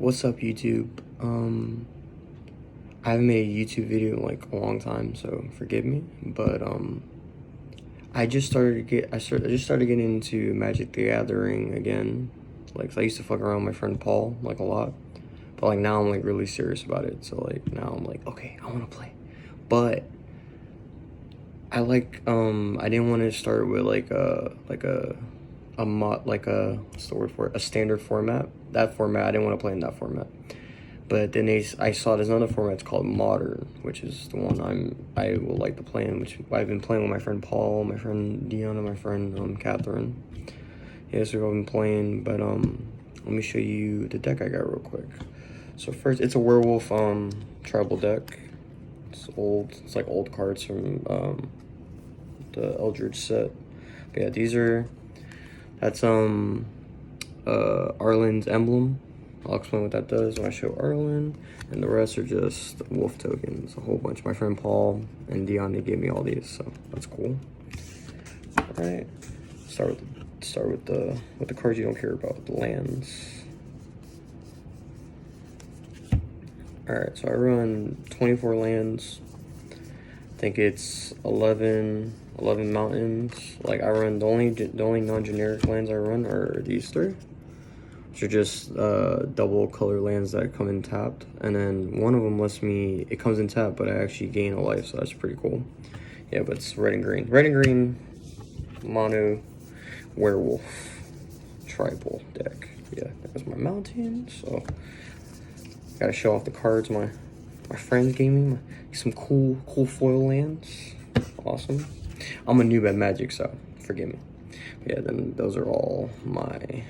What's up, YouTube? I haven't made a YouTube video in like a long time, so forgive me. But I just started getting into Magic the Gathering again. Like, I used to fuck around with my friend Paul like a lot, but like now I'm like really serious about it. So like now I'm like, okay, I want to play, but I didn't want to start with a mod, like a, what's the word for it, a standard format. That format, I didn't want to play in that format. But then I saw there's another format, it's called Modern, which is the one I will like to play in, which I've been playing with my friend Paul, my friend Dion, and my friend Catherine. Yeah, so I've been playing, but let me show you the deck I got real quick. So first, it's a Werewolf tribal deck. It's old, it's like old cards from the Eldritch set. But yeah, that's Arlen's emblem. I'll explain what that does when I show Arlen, and the rest are just wolf tokens, a whole bunch. My friend Paul and Dion, they gave me all these, so that's cool. All right, start with the cards you don't care about, the lands. All right, so I run 24 lands. I think it's 11 mountains. Like, I run the only non-generic lands I run are these three, which are just double color lands that come in tapped, and then one of them lets me, it comes in tapped, but I actually gain a life, so that's pretty cool. Yeah, but it's red and green mono werewolf tribal deck. Yeah, that's my mountain. So gotta show off the cards my friends gave me, some cool foil lands. Awesome. I'm a noob at Magic, so forgive me. But yeah, then those are all my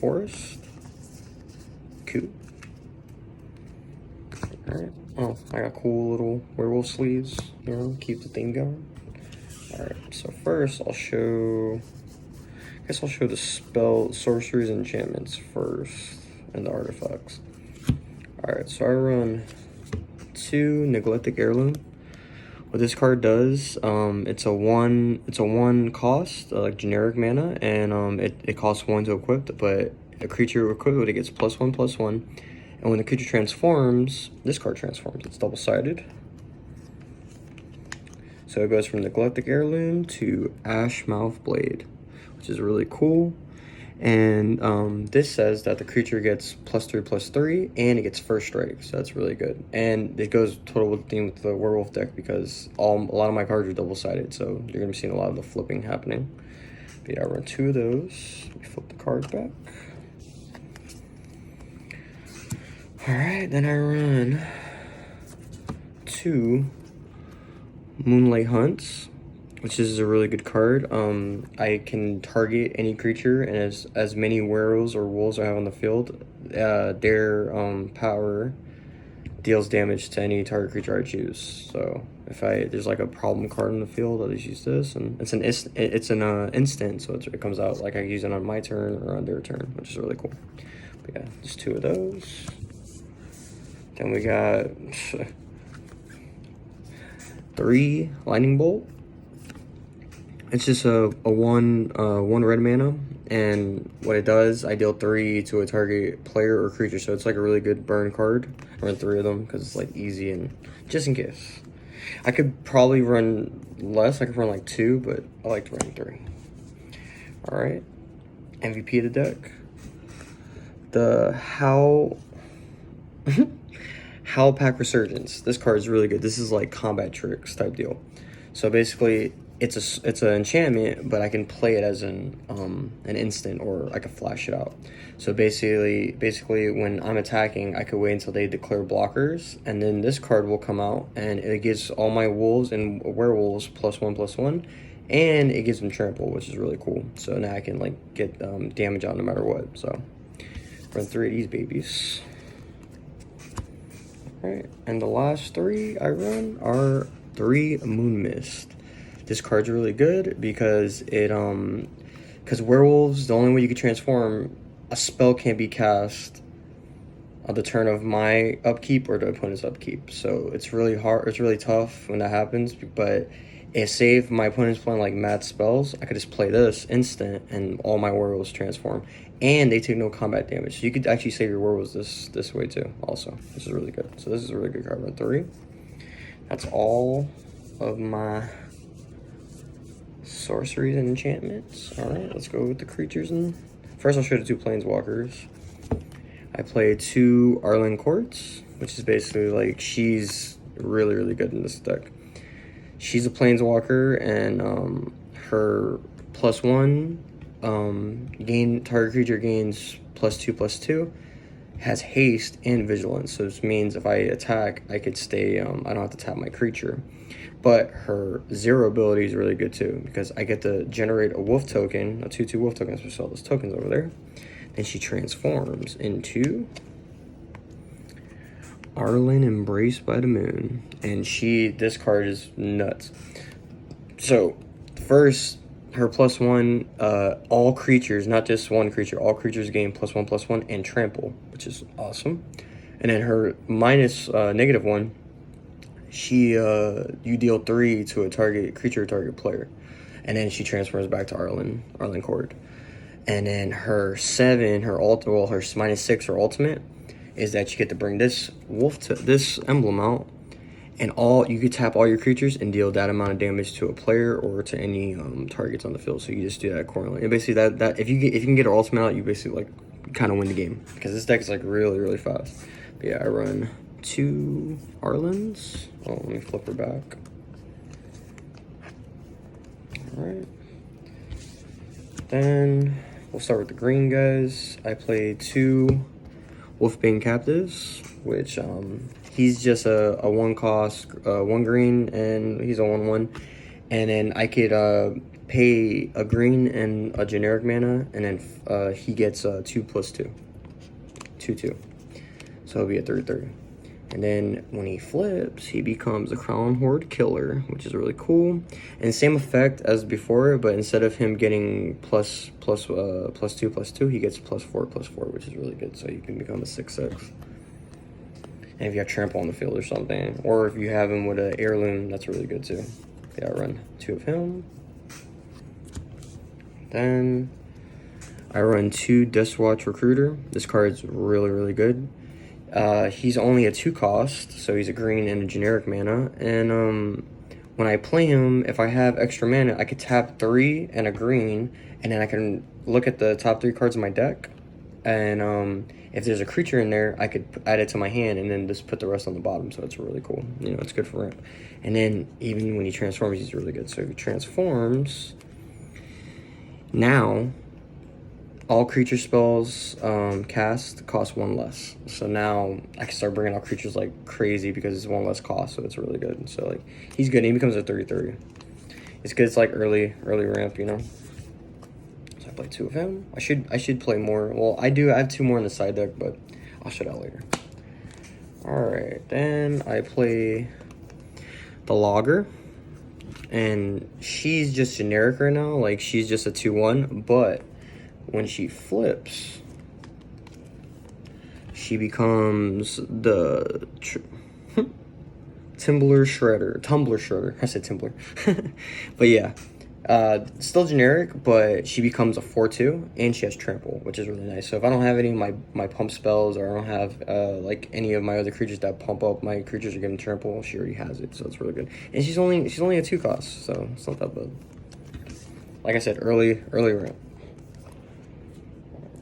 forest. Cool. Alright. Oh, I got cool little werewolf sleeves, you know, keep the theme going. Alright, so first I guess I'll show the sorceries, and enchantments first, and the artifacts. Alright, so I run 2 Neglected Heirloom. What this card does, it's a one cost, like generic mana, and it costs 1 to equip, but a creature equipped, it gets +1/+1, and when the creature transforms, this card transforms. It's double-sided. So it goes from Neglected Heirloom to Ashmouth Blade, which is really cool. And this says that the creature gets +3/+3, and it gets first strike, so that's really good. And it goes total with the theme with the werewolf deck, because a lot of my cards are double-sided, so you're gonna be seeing a lot of the flipping happening. But yeah, I run 2 of those. Let me flip the card back. All right, then I run 2 Moonlight Hunts, which is a really good card. I can target any creature, and as many werewolves or wolves I have on the field, their power deals damage to any target creature I choose. So if there's like a problem card in the field, I'll just use this, and it's an instant, so it comes out like I can use it on my turn or on their turn, which is really cool. But yeah, just 2 of those. Then we got 3 Lightning Bolt. It's just a one red mana, and what it does, I deal 3 to a target player or creature, so it's like a really good burn card. I run 3 of them because it's like easy, and just in case. I could probably run less, I could run like 2, but I like to run 3. Alright, MVP of the deck. The Howl Pack Resurgence. This card is really good. This is like combat tricks type deal. So basically, it's an enchantment, but I can play it as an instant, or I can flash it out. So basically when I'm attacking, I could wait until they declare blockers, and then this card will come out, and it gives all my wolves and werewolves +1/+1, and it gives them trample, which is really cool. So now I can like get damage out no matter what. So run 3 of these babies. All right, and the last 3 I run are 3 Moon Mist. This card's really good because because werewolves, the only way you can transform, a spell can't be cast on the turn of my upkeep or the opponent's upkeep. So it's really hard, it's really tough when that happens, but it saved my opponent's playing like mad spells. I could just play this instant and all my werewolves transform. and they take no combat damage. So you could actually save your werewolves this way too. Also, this is really good. So this is a really good card. Run 3. That's all of my sorceries and enchantments. All right, let's go with the creatures. And first, I'll show the 2 planeswalkers. I play 2 Arlinn Courts, which is basically like she's really good in this deck. She's a planeswalker, and her +1 target creature gains +2/+2, has haste and vigilance. So this means if I attack, I could stay. I don't have to tap my creature. But her 0 ability is really good too, because I get to generate a wolf token, a 2/2 wolf token. So all those tokens over there. Then she transforms into Arlinn, Embraced by the Moon, and this card is nuts. So first, her +1, all creatures, not just one creature, all creatures gain +1/+1 and trample, which is awesome. And then her -1, you deal 3 to a target creature, target player, and then she transfers back to Arlinn Court. And then her 7, her -6, her ultimate is that you get to bring this this emblem out, and you could tap all your creatures and deal that amount of damage to a player or to any targets on the field. So you just do that accordingly. And basically that if you can get her ultimate out, you basically like kind of win the game, because this deck is like really fast. But yeah, I run 2 Arlinns. Oh, let me flip her back. All right. Then we'll start with the green guys. I play 2 Wolfbane Captives, which he's just a 1 cost, 1 green, and he's a 1/1. And then I could pay a green and a generic mana, and then he gets 2/2, 2/2. So it'll be a 3/3. And then when he flips, he becomes a Crown Horde Killer, which is really cool. And same effect as before, but instead of him getting +2/+2, he gets +4/+4, which is really good. So you can become a 6/6. And if you have trample on the field or something, or if you have him with an heirloom, that's really good too. Yeah, I run 2 of him. Then I run 2 Deskwatch Recruiter. This card's really good. He's only a 2 cost, so he's a green and a generic mana. And when I play him, if I have extra mana, I could tap 3 and a green, and then I can look at the top 3 cards of my deck. And if there's a creature in there, I could add it to my hand and then just put the rest on the bottom. So it's really cool. You know, it's good for ramp. And then even when he transforms, he's really good. So if he transforms, now all creature spells cast cost 1 less. So now I can start bringing out creatures like crazy because it's 1 less cost. So it's really good. So like he's good. And he becomes a 30/30. It's good. It's like early ramp, you know. So I play 2 of him. I should play more. Well, I have 2 more in the side deck, but I'll show that later. All right, then I play the Logger, and she's just generic right now. Like she's just a 2/1, but when she flips, she becomes the Tumbler Shredder. I said Tumbler. But yeah, still generic, but she becomes a 4/2, and she has trample, which is really nice. So if I don't have any of my pump spells, or I don't have like any of my other creatures that pump up my creatures are given trample, she already has it, so it's really good. And she's only a 2 cost, so it's not that bad. Like I said, early ramp.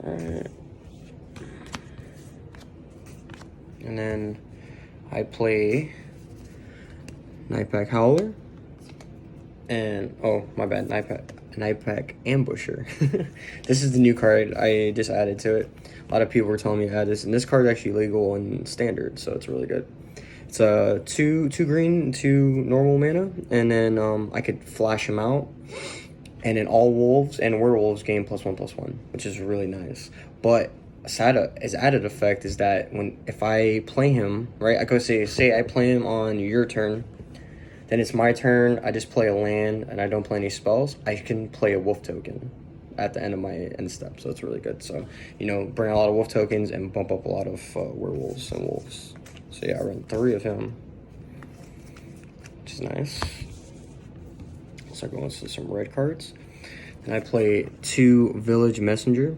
Alright. And then I play Nightpack Howler. And, oh, my bad, Nightpack Ambusher. This is the new card I just added to it. A lot of people were telling me to add this, and this card is actually legal in standard, so it's really good. It's a 2 green, 2 normal mana, and then I could flash him out. And then all wolves and werewolves gain +1/+1, which is really nice. But his added effect is that if I play him, right, I could say I play him on your turn, then it's my turn, I just play a land and I don't play any spells, I can play a wolf token at the end of my end step. So it's really good. So, you know, bring a lot of wolf tokens and bump up a lot of werewolves and wolves. So yeah, I run 3 of him, which is nice. Start going to some red cards. And I play 2 Village Messenger.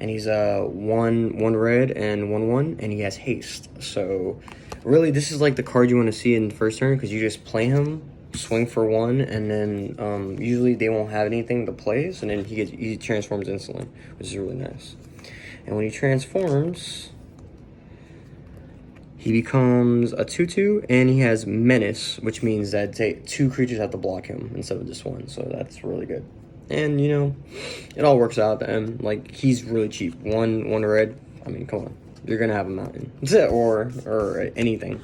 and he's one red and 1/1, and he has haste. So really, this is like the card you want to see in the first turn, because you just play him, swing for 1, and then usually they won't have anything to play, so then he transforms instantly, which is really nice. And when he transforms, he becomes a 2/2, and he has Menace, which means that 2 creatures have to block him instead of just 1, so that's really good. And, you know, it all works out, and, like, he's really cheap. One red, I mean, come on. You're gonna have a mountain. or anything.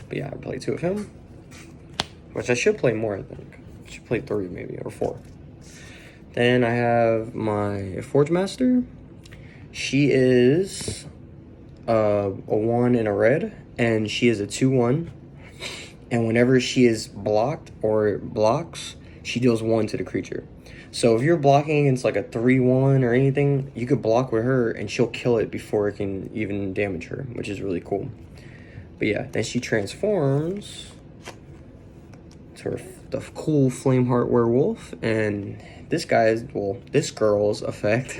But yeah, I play 2 of him, which I should play more, I think. I should play 3, maybe, or 4. Then I have my Forge Master. She is a 1 and a red, and she is a 2/1, and whenever she is blocked or blocks, she deals 1 to the creature. So if you're blocking against like a 3/1 or anything, you could block with her and she'll kill it before it can even damage her, which is really cool. But yeah, then she transforms to the cool Flameheart Werewolf, and this girl's effect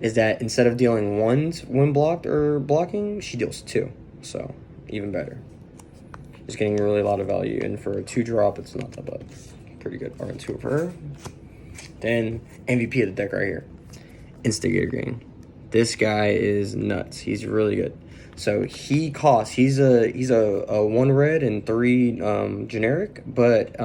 is that instead of dealing 1 when blocked or blocking, she deals 2. So even better. Just getting really a lot of value, and for a 2-drop, it's not that bad. Pretty good. Alright, 2 of her. Then MVP of the deck right here, Instigator Gang. This guy is nuts. He's really good. So he's a 1 red and 3 generic, but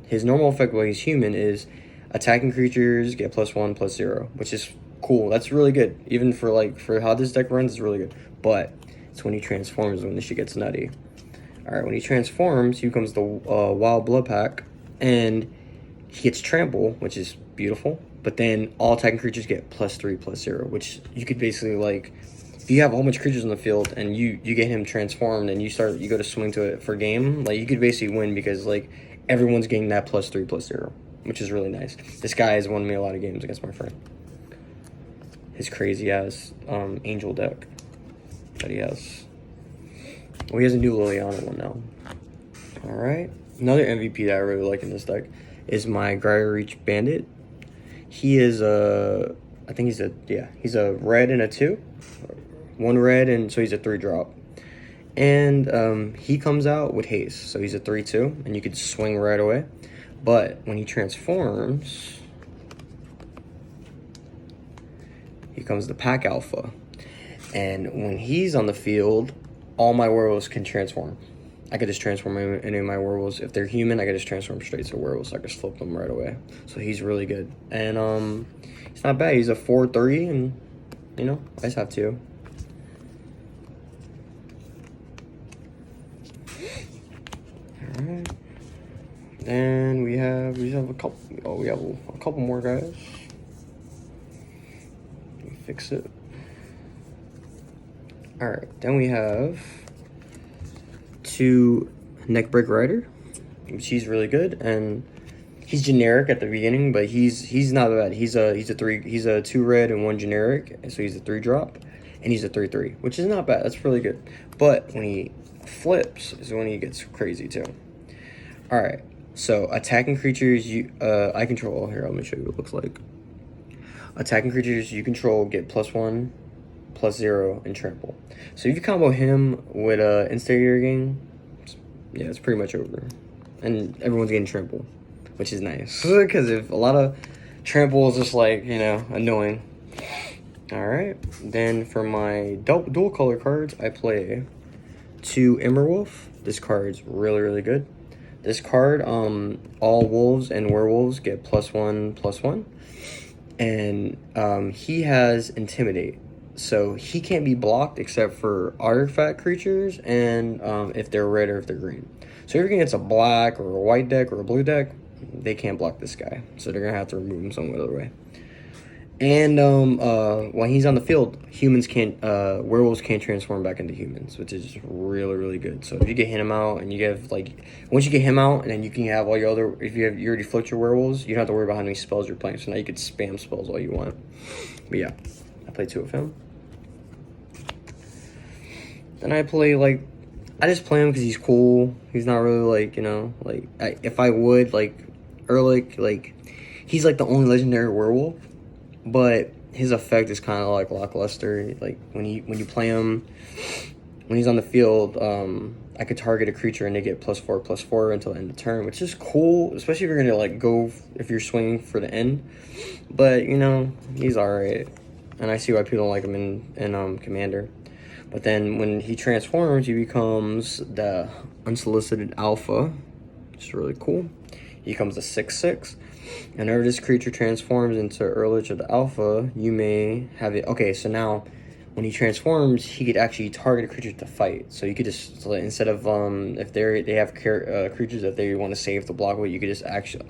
his normal effect while he's human is attacking creatures get +1/+0, which is cool. That's really good. Even for how this deck runs, it's really good. But it's when he transforms when this shit gets nutty. Alright, when he transforms, he becomes the Wild Blood Pack, and he gets Trample, which is beautiful. But then all attacking creatures get +3/+0, which you could basically, like, if you have a whole bunch of creatures on the field and you get him transformed and you go to swing to it for game, like, you could basically win, because like everyone's getting that +3/+0, which is really nice. This guy has won me a lot of games against my friend. His crazy ass angel deck that he has. Well, he has a new Liliana one now. Alright. Another MVP that I really like in this deck is my Gyre Reach Bandit. He is he's a red and a 2. 1 red, and so he's a 3-drop. And he comes out with haste, so he's a 3/2, and you could swing right away. But when he transforms, he comes the Pack Alpha. And when he's on the field, all my werewolves can transform. I could just transform any of my werewolves. If they're human, I could just transform straight to werewolves. So I could flip them right away. So he's really good. And he's not bad. He's a 4/3, and, you know, I just have 2. Alright. Then we have a couple more guys. Let me fix it. Alright, then we have 2 Neckbreak Rider, which he's really good, and he's generic at the beginning, but he's not bad. He's a 2 red and 1 generic, so he's a 3-drop, and he's a 3/3, which is not bad. That's really good. But when he flips is when he gets crazy too. Alright, so attacking creatures I control. Here, let me show you what it looks like. Attacking creatures you control get +1/+0 and trample. So if you combo him with Instigator Gang, yeah, it's pretty much over. And everyone's getting trample, which is nice. Because if a lot of trample is just, like, you know, annoying. Alright, then for my dual color cards, I play 2 Emmerwolf. This card's really, really good. This card, all wolves and werewolves get +1/+1. And he has Intimidate. So he can't be blocked except for artifact creatures and if they're red or if they're green. So if you're against a black or a white deck or a blue deck, they can't block this guy. So they're going to have to remove him some other way. And when he's on the field, werewolves can't transform back into humans, which is really, really good. So if you get him out and you get, like, once you get him out, and then you can have all your other, if you already flipped your werewolves, you don't have to worry about how many spells you're playing. So now you could spam spells all you want. But yeah, I play 2 of him. Then I play, like, I just play him because he's cool. He's not really, like, you know, like, if I would, like, Ehrlich, like, he's, like, the only legendary werewolf. But his effect is kind of like lackluster. Like when you play him, when he's on the field, I could target a creature and they get +4/+4 until the end of turn, which is cool, especially if you're gonna like go if you're swinging for the end. But you know, he's alright, and I see why people don't like him in Commander. But then when he transforms, he becomes the Unsolicited Alpha, which is really cool. He becomes a 6/6. Whenever this creature transforms into Earlich of the Alpha, you may have it. Okay, so now when he transforms, he could actually target a creature to fight. So you could just, instead of if they have creatures that they want to save to block with, you could just actually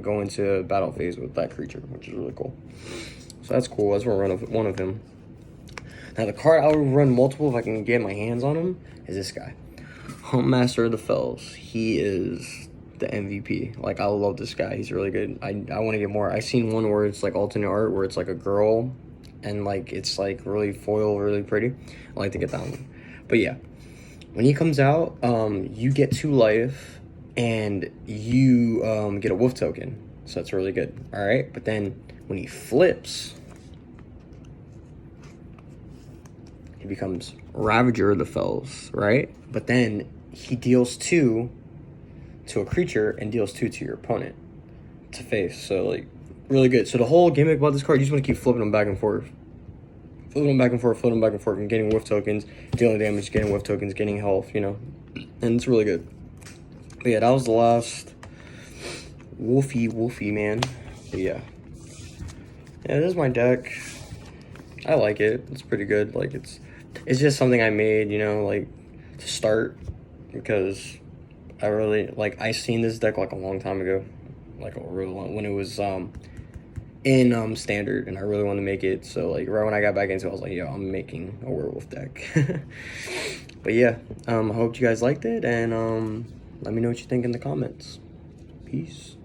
go into a battle phase with that creature, which is really cool. So that's cool. That's one of him. Now the card I would run multiple if I can get my hands on him is this guy, Huntmaster of the Fells. He is the MVP. Like, I love this guy. He's really good. I want to get more. I seen one where it's like alternate art where it's like a girl and like it's like really foil, really pretty. I like to get that one. But yeah, when he comes out, you get 2 life and you get a wolf token. So that's really good. All right, but then when he flips, he becomes Ravager of the Fells, right? But then he deals 2 to a creature and deals 2 to your opponent to face. So like, really good. So the whole gimmick about this card, you just want to keep flipping them back and forth. Flipping them back and forth, flipping them back and forth, and getting wolf tokens, dealing damage, getting wolf tokens, getting health, you know. And it's really good. But yeah, that was the last wolfy man. But yeah. Yeah, this is my deck. I like it. It's pretty good. Like, it's just something I made, you know, like, to start, because I really, like, I seen this deck, like, a long time ago, like, a really long, when it was, in, Standard, and I really wanted to make it, so, like, right when I got back into it, I was like, yo, I'm making a werewolf deck. But, yeah, I hope you guys liked it, and, let me know what you think in the comments. Peace.